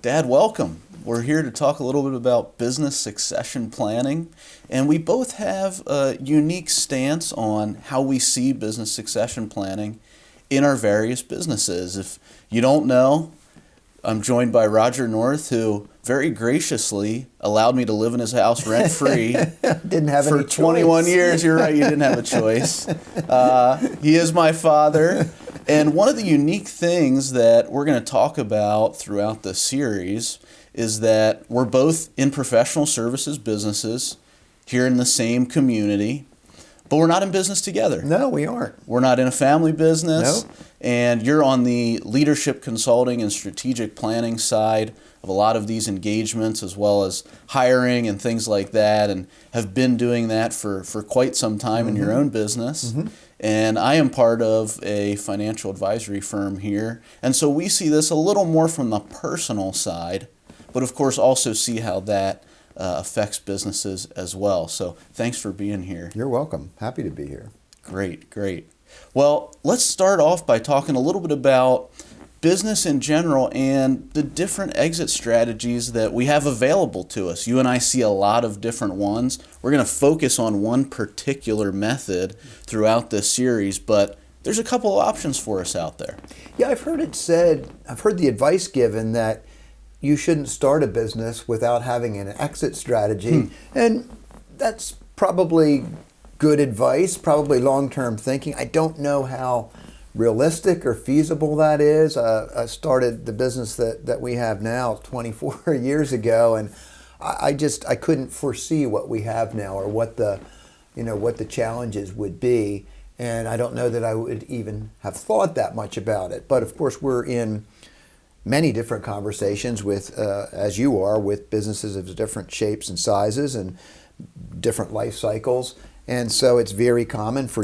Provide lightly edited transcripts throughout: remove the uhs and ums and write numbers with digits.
Dad, welcome. We're here to talk a little bit about business succession planning, and we both have a unique stance on how we see business succession planning in our various businesses. If you don't know, I'm joined by Roger North, who very graciously allowed me to live in his house rent-free Didn't have for any choice. 21 years. You're right, you didn't have a choice. He is my father. And one of the unique things that we're going to talk about throughout the series is that we're both in professional services businesses here in the same community, but we're not in business together. No, we aren't. We're not in a family business. Nope. And you're on the leadership consulting and strategic planning side of a lot of these engagements, as well as hiring and things like that, and have been doing that for quite some time in your own business. And I am part of a financial advisory firm here. And so we see this a little more from the personal side, but of course also see how that affects businesses as well. So thanks for being here. You're welcome. Happy to be here. Great, great. Well, let's start off by talking a little bit about business in general and the different exit strategies that we have available to us. You and I see a lot of different ones. We're going to focus on one particular method throughout this series, but there's a couple of options for us out there. Yeah, I've heard the advice given that you shouldn't start a business without having an exit strategy. And that's probably good advice, probably long-term thinking. I don't know how realistic or feasible that is. I started the business that we have now 24 years ago, and I couldn't foresee what we have now or what the challenges would be, and I don't know that I would even have thought that much about it. But of course, we're in many different conversations with, as you are, with businesses of different shapes and sizes and different life cycles. And so it's very common for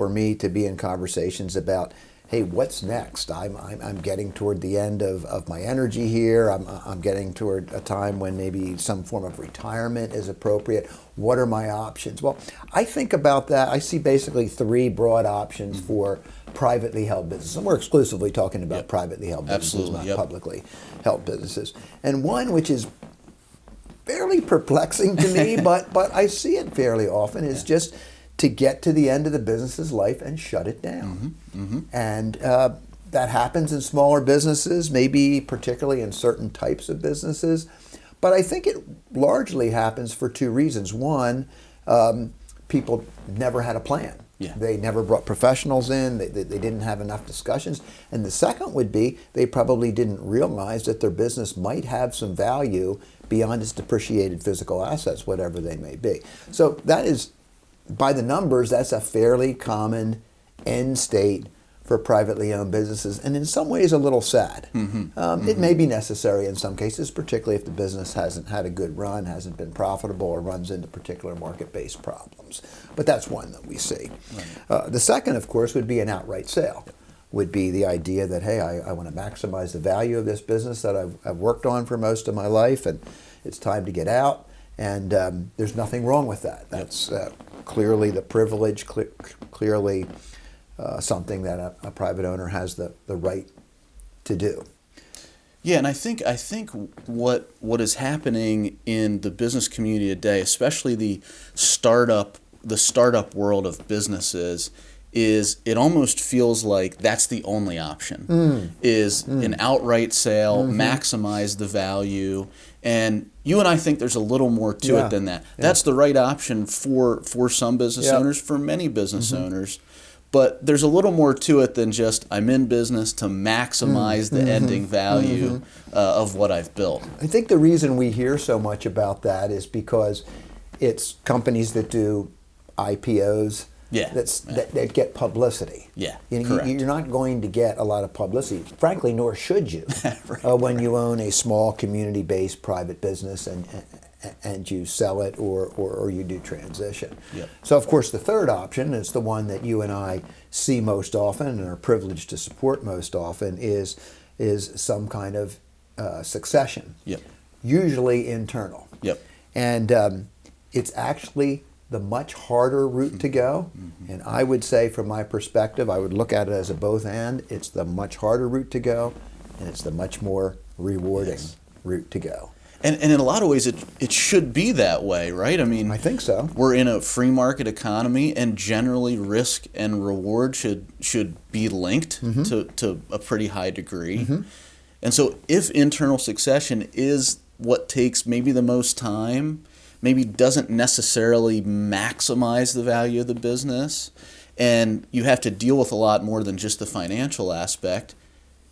me to be in conversations about, hey, what's next? I'm getting toward the end of my energy here. I'm getting toward a time when maybe some form of retirement is appropriate. What are my options? Well, I think about that. I see basically three broad options for privately held businesses. And we're exclusively talking about privately held businesses, not publicly held businesses. And one which is fairly perplexing to me, but I see it fairly often, is just to get to the end of the business's life and shut it down. And that happens in smaller businesses, maybe particularly in certain types of businesses. But I think it largely happens for two reasons. One, people never had a plan. They never brought professionals in. They didn't have enough discussions. And the second would be they probably didn't realize that their business might have some value beyond its depreciated physical assets, whatever they may be. So that is, by the numbers, that's a fairly common end state for privately owned businesses, and in some ways a little sad. It may be necessary in some cases, particularly if the business hasn't had a good run, hasn't been profitable, or runs into particular market-based problems. But that's one that we see. The second, of course, would be an outright sale. Would be the idea that, hey, I want to maximize the value of this business that I've worked on for most of my life, and it's time to get out. And there's nothing wrong with that. That's clearly the privilege, clearly something that a private owner has the right to do. Yeah, and I think what is happening in the business community today, especially the startup world of businesses, is it almost feels like that's the only option, is an outright sale, maximize the value. And you and I think there's a little more to it than that. That's the right option for some business owners, for many business owners. But there's a little more to it than just I'm in business to maximize the ending value of what I've built. I think the reason we hear so much about that is because it's companies that do IPOs that get publicity. Correct. You're not going to get a lot of publicity, frankly, nor should you, when you own a small community-based private business and you sell it or you do transition. So, of course, the third option is the one that you and I see most often and are privileged to support most often is some kind of succession, usually internal. And it's actually the much harder route to go. And I would say, from my perspective, I would look at it as a both and. It's the much harder route to go, and it's the much more rewarding route to go. And in a lot of ways, it should be that way, right? I mean, I think so. We're in a free market economy, and generally risk and reward should be linked to a pretty high degree. And so if internal succession is what takes maybe the most time, maybe doesn't necessarily maximize the value of the business, and you have to deal with a lot more than just the financial aspect,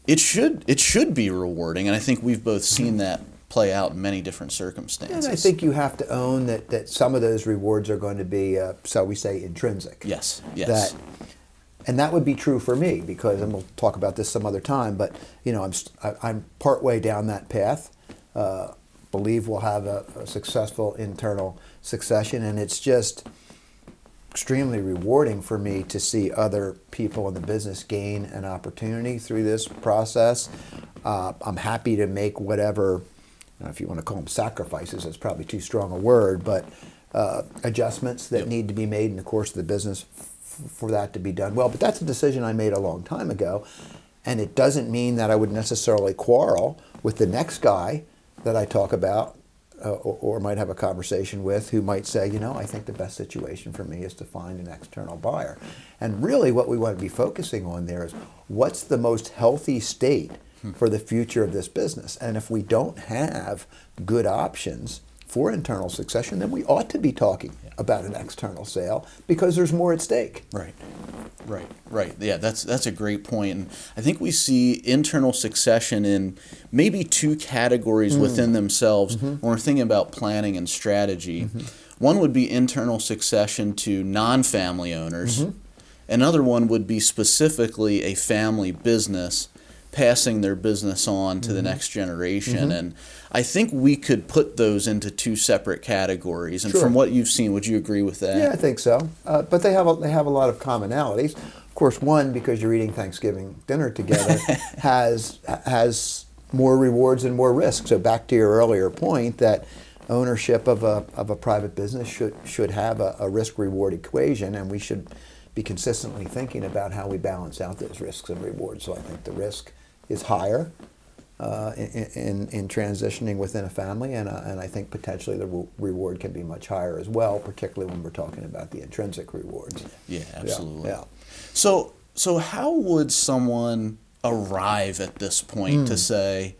it should be rewarding. And I think we've both seen that play out in many different circumstances. And I think you have to own that some of those rewards are going to be, shall we say, intrinsic. Yes, yes. And that would be true for me because, and we'll talk about this some other time, but I'm partway down that path. Believe we'll have a successful internal succession, and it's just extremely rewarding for me to see other people in the business gain an opportunity through this process. I'm happy to make whatever, if you want to call them sacrifices, that's probably too strong a word, but adjustments that need to be made in the course of the business for that to be done well. But that's a decision I made a long time ago, and it doesn't mean that I would necessarily quarrel with the next guy that I talk about or might have a conversation with who might say, I think the best situation for me is to find an external buyer. And really what we want to be focusing on there is what's the most healthy state for the future of this business. And if we don't have good options for internal succession, then we ought to be talking about an external sale because there's more at stake. Right. Yeah, that's a great point. And I think we see internal succession in maybe two categories within themselves when we're thinking about planning and strategy. One would be internal succession to non-family owners. Another one would be specifically a family business passing their business on to the next generation. And I think we could put those into two separate categories. And from what you've seen, would you agree with that? Yeah, I think so. But they have a lot of commonalities. Of course, one, because you're eating Thanksgiving dinner together, has more rewards and more risks. So back to your earlier point that ownership of a private business should have a risk-reward equation, and we should be consistently thinking about how we balance out those risks and rewards. So I think the risk is higher in transitioning within a family, and I think potentially the reward can be much higher as well, particularly when we're talking about the intrinsic rewards. Yeah, absolutely. Yeah. So how would someone arrive at this point to say,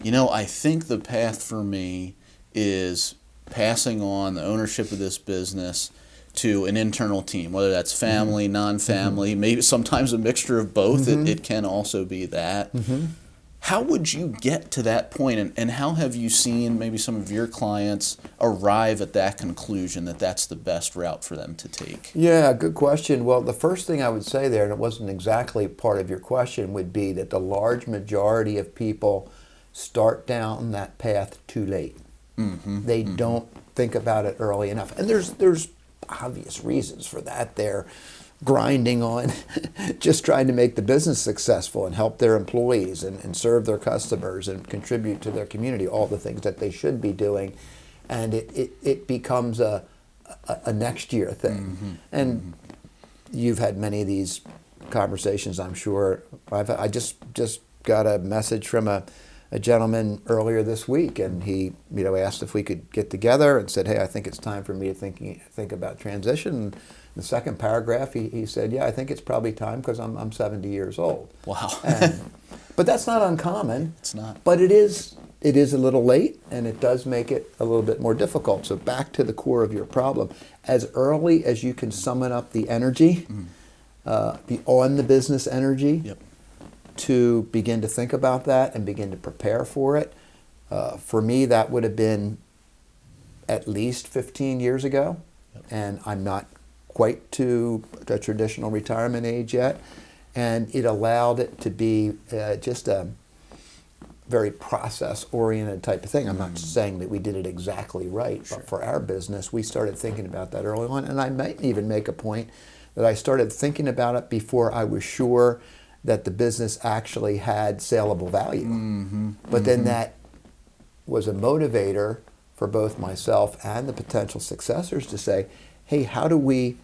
I think the path for me is passing on the ownership of this business to an internal team, whether that's family, non-family, maybe sometimes a mixture of both. It can also be that. How would you get to that point, and how have you seen maybe some of your clients arrive at that conclusion that that's the best route for them to take? Yeah, good question. Well, the first thing I would say there, and it wasn't exactly part of your question, would be that the large majority of people start down that path too late. They don't think about it early enough. And there's obvious reasons for that. They're grinding on just trying to make the business successful and help their employees and serve their customers and contribute to their community, all the things that they should be doing. And it becomes a next year thing. And you've had many of these conversations, I'm sure. I just got a message from a gentleman earlier this week, and he asked if we could get together and said, hey, I think it's time for me to think about transition. And the second paragraph, he said, yeah, I think it's probably time because I'm 70 years old. Wow. But that's not uncommon. It's not. But it is a little late, and it does make it a little bit more difficult. So back to the core of your problem. As early as you can summon up the energy, the on-the-business energy, to begin to think about that and begin to prepare for it. For me, that would have been at least 15 years ago, and I'm not quite to the traditional retirement age yet, and it allowed it to be just a very process-oriented type of thing. I'm not saying that we did it exactly right, but for our business, we started thinking about that early on, and I might even make a point that I started thinking about it before I was sure that the business actually had saleable value. But then that was a motivator for both myself and the potential successors to say, hey, how do we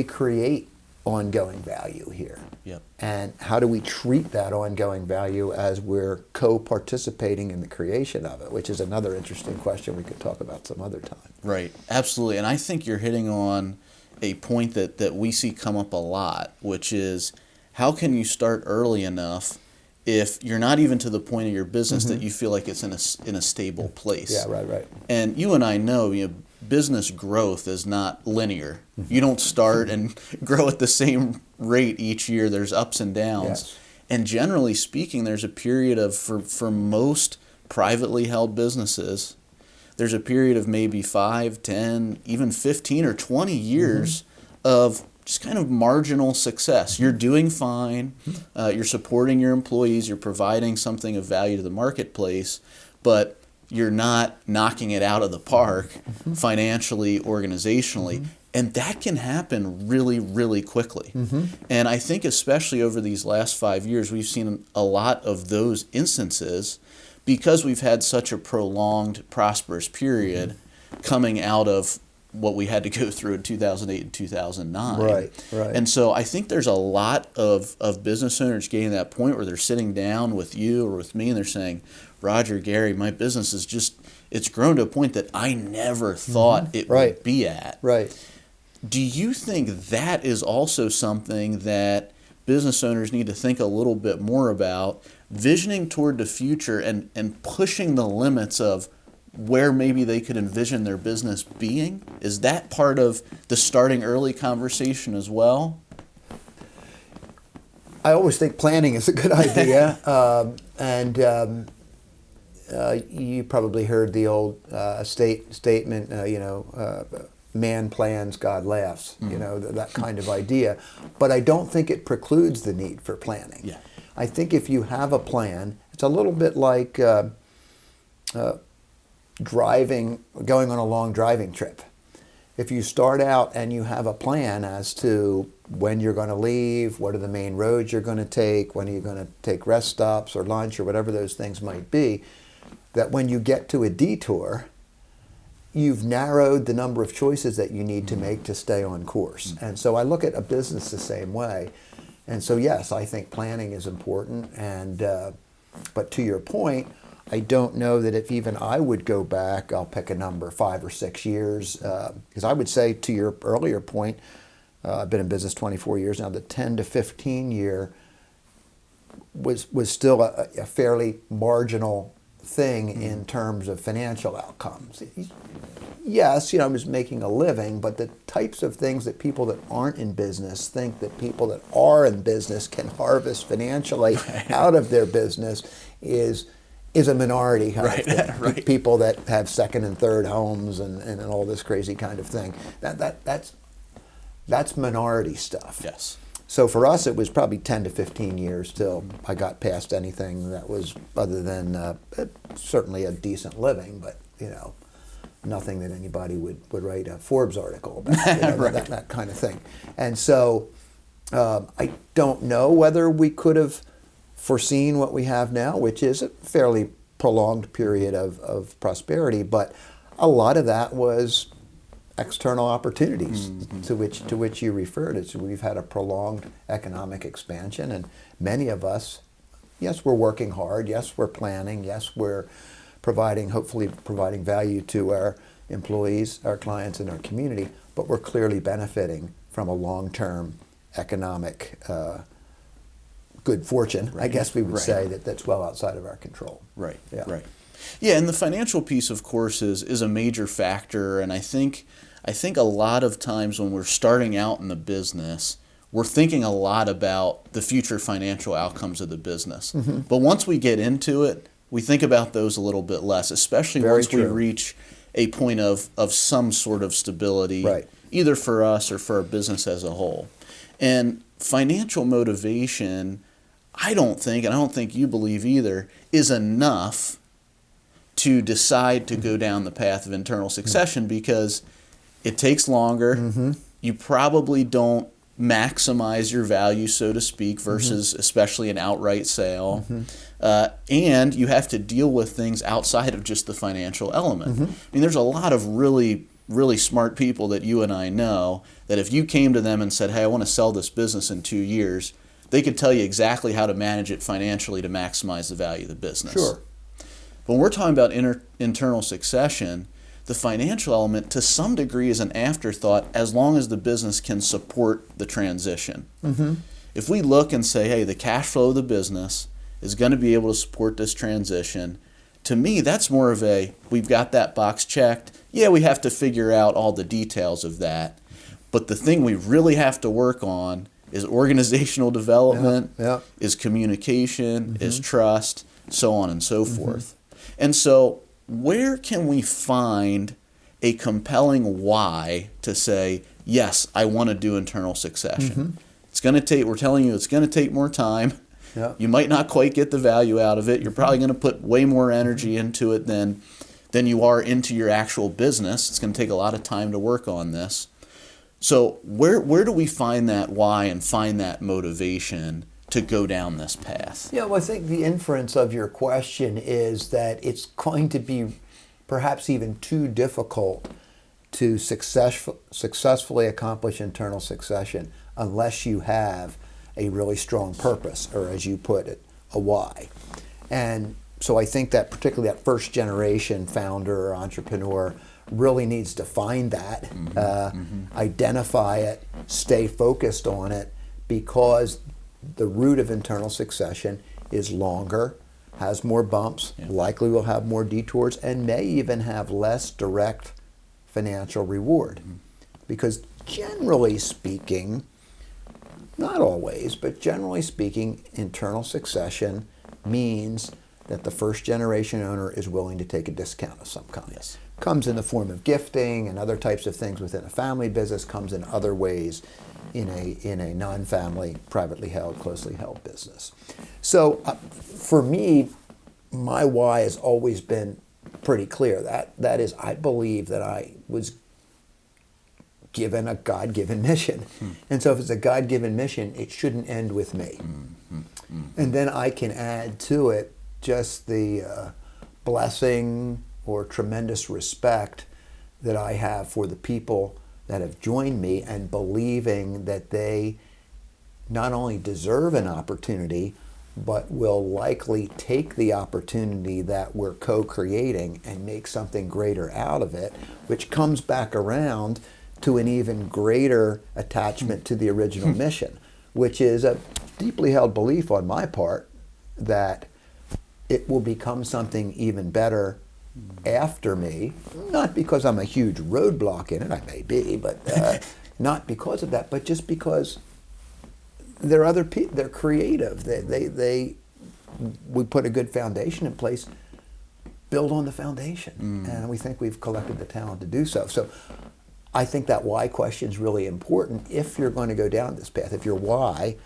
create ongoing value here? Yep. And how do we treat that ongoing value as we're co-participating in the creation of it, which is another interesting question we could talk about some other time. Right, absolutely. And I think you're hitting on a point that we see come up a lot, which is how can you start early enough if you're not even to the point of your business that you feel like it's in a stable place. Yeah, right. And you and I know, business growth is not linear. You don't start and grow at the same rate each year. There's ups and downs. Yes. And generally speaking, there's a period of, for most privately held businesses, there's a period of maybe 5, 10, even 15 or 20 years of just kind of marginal success. You're doing fine. You're supporting your employees. You're providing something of value to the marketplace, but you're not knocking it out of the park financially, organizationally. And that can happen really, really quickly. And I think especially over these last 5 years, we've seen a lot of those instances because we've had such a prolonged, prosperous period coming out of what we had to go through in 2008 and 2009. Right. And so I think there's a lot of business owners getting to that point where they're sitting down with you or with me and they're saying, Roger, Gary, my business is just, it's grown to a point that I never thought it would be at. Right. Do you think that is also something that business owners need to think a little bit more about, visioning toward the future and pushing the limits of where maybe they could envision their business being? Is that part of the starting early conversation as well? I always think planning is a good idea. You probably heard the old statement, man plans, God laughs, that kind of idea. But I don't think it precludes the need for planning. Yeah. I think if you have a plan, it's a little bit like going on a long driving trip. If you start out and you have a plan as to when you're going to leave, what are the main roads you're going to take, when are you going to take rest stops or lunch or whatever those things might be, that when you get to a detour, you've narrowed the number of choices that you need to make to stay on course. And so I look at a business the same way. And so yes, I think planning is important. But to your point, I don't know that if even I would go back, I'll pick a number, 5 or 6 years, because I would say to your earlier point, I've been in business 24 years now, the 10 to 15 year was still a fairly marginal thing in terms of financial outcomes. Yes, I was making a living, but the types of things that people that aren't in business think that people that are in business can harvest financially out of their business is a minority kind of thing. Right. People that have second and third homes and all this crazy kind of thing. That's minority stuff. Yes. So for us, it was probably 10 to 15 years till I got past anything that was other than certainly a decent living, but nothing that anybody would write a Forbes article about, that kind of thing. And so I don't know whether we could have foreseen what we have now, which is a fairly prolonged period of prosperity, but a lot of that was external opportunities to which you referred. So we've had a prolonged economic expansion, and many of us, yes, we're working hard, yes, we're planning, yes, we're hopefully providing value to our employees, our clients, and our community, but we're clearly benefiting from a long-term economic good fortune, I guess we would say, that's well outside of our control. Right. Yeah. Yeah, and the financial piece, of course, is a major factor, and I think a lot of times when we're starting out in the business, we're thinking a lot about the future financial outcomes of the business. But once we get into it, we think about those a little bit less, especially once we reach a point of some sort of stability, either for us or for our business as a whole. And financial motivation, I don't think, and I don't think you believe either, is enough to decide to go down the path of internal succession, because it takes longer. You probably don't maximize your value, so to speak, versus especially an outright sale. And you have to deal with things outside of just the financial element. I mean, there's a lot of really really smart people that you and I know that if you came to them and said, hey, I want to sell this business in 2 years, they could tell you exactly how to manage it financially to maximize the value of the business. Sure. But when we're talking about internal succession, the financial element to some degree is an afterthought as long as the business can support the transition. Mm-hmm. If we look and say, hey, the cash flow of the business is going to be able to support this transition, to me, that's more of a, we've got that box checked. Yeah, we have to figure out all the details of that. But the thing we really have to work on is organizational development, is communication, is trust, so on and so forth. And so where can we find a compelling why to say, yes, I want to do internal succession? It's going to take, we're telling you, it's going to take more time. You might not quite get the value out of it. You're probably going to put way more energy into it than you are into your actual business. It's going to take a lot of time to work on this. So where do we find that why and find that motivation to go down this path? Yeah, well, I think the inference of your question is that it's going to be perhaps even too difficult to successfully accomplish internal succession unless you have a really strong purpose, or as you put it, a why. And so I think that particularly that first generation founder or entrepreneur really needs to find that, identify it, stay focused on it, because the route of internal succession is longer, has more bumps, likely will have more detours, and may even have less direct financial reward. Because generally speaking, not always, but generally speaking, internal succession means that the first generation owner is willing to take a discount of some kind. Comes in the form of gifting and other types of things within a family business, comes in other ways in a non-family, privately held, closely held business. So for me, my why has always been pretty clear. That is, I believe that I was given a God-given mission. And so if it's a God-given mission, it shouldn't end with me. And then I can add to it just the blessing or tremendous respect that I have for the people that have joined me, and believing that they not only deserve an opportunity, but will likely take the opportunity that we're co-creating and make something greater out of it, which comes back around to an even greater attachment to the original mission, which is a deeply held belief on my part that it will become something even better after me, not because I'm a huge roadblock in it, I may be, but not because of that, but just because there are other people, they're creative, we put a good foundation in place, build on the foundation, and we think we've collected the talent to do so. So I think that why question is really important if you're going to go down this path. If your why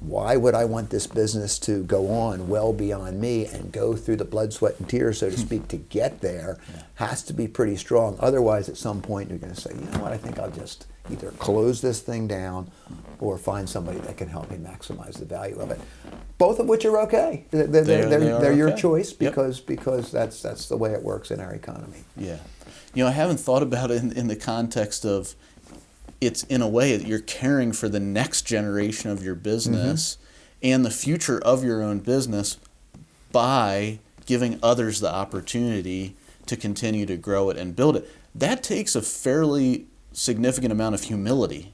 would I want this business to go on well beyond me and go through the blood, sweat, and tears, so to speak, to get there, has to be pretty strong. Otherwise, at some point, you're going to say, you know what, I think I'll just either close this thing down or find somebody that can help me maximize the value of it. Both of which are okay. They're your choice, because that's the way it works in our economy. Yeah. You know, I haven't thought about it in the context of, it's in a way that you're caring for the next generation of your business and the future of your own business by giving others the opportunity to continue to grow it and build it. That takes a fairly significant amount of humility.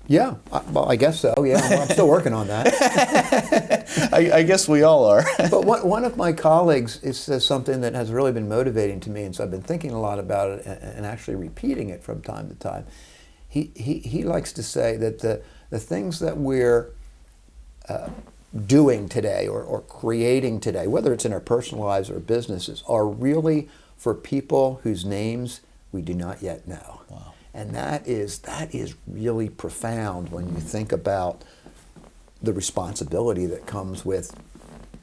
Yeah, well, I guess so. Yeah, well, I'm still working on that. I guess we all are. But one of my colleagues says something that has really been motivating to me, and so I've been thinking a lot about it and actually repeating it from time to time. He likes to say that the things that we're doing today or creating today, whether it's in our personal lives or businesses, are really for people whose names we do not yet know. Wow. And that is really profound when you think about the responsibility that comes with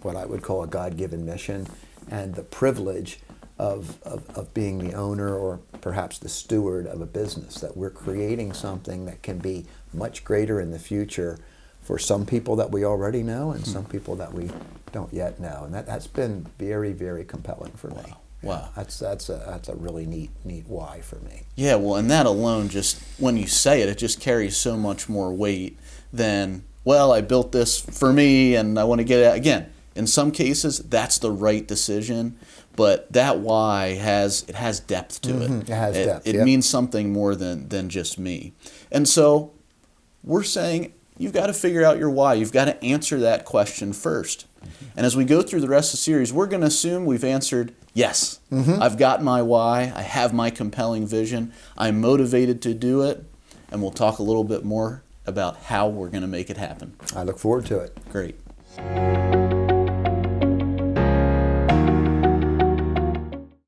what I would call a God-given mission, and the privilege of being the owner or perhaps the steward of a business, that we're creating something that can be much greater in the future for some people that we already know and some people that we don't yet know. And that's been very, very compelling for me. Wow. That's a really neat why for me. Yeah, well, and that alone, just when you say it, it just carries so much more weight than, well, I built this for me and I want to get it. Again, in some cases, that's the right decision, but that why has depth to it. It has depth. It Yep. means something more than just me. And so we're saying you've got to figure out your why. You've got to answer that question first. And as we go through the rest of the series, we're going to assume we've answered yes. I've got my why. I have my compelling vision. I'm motivated to do it. And we'll talk a little bit more about how we're going to make it happen. I look forward to it. Great.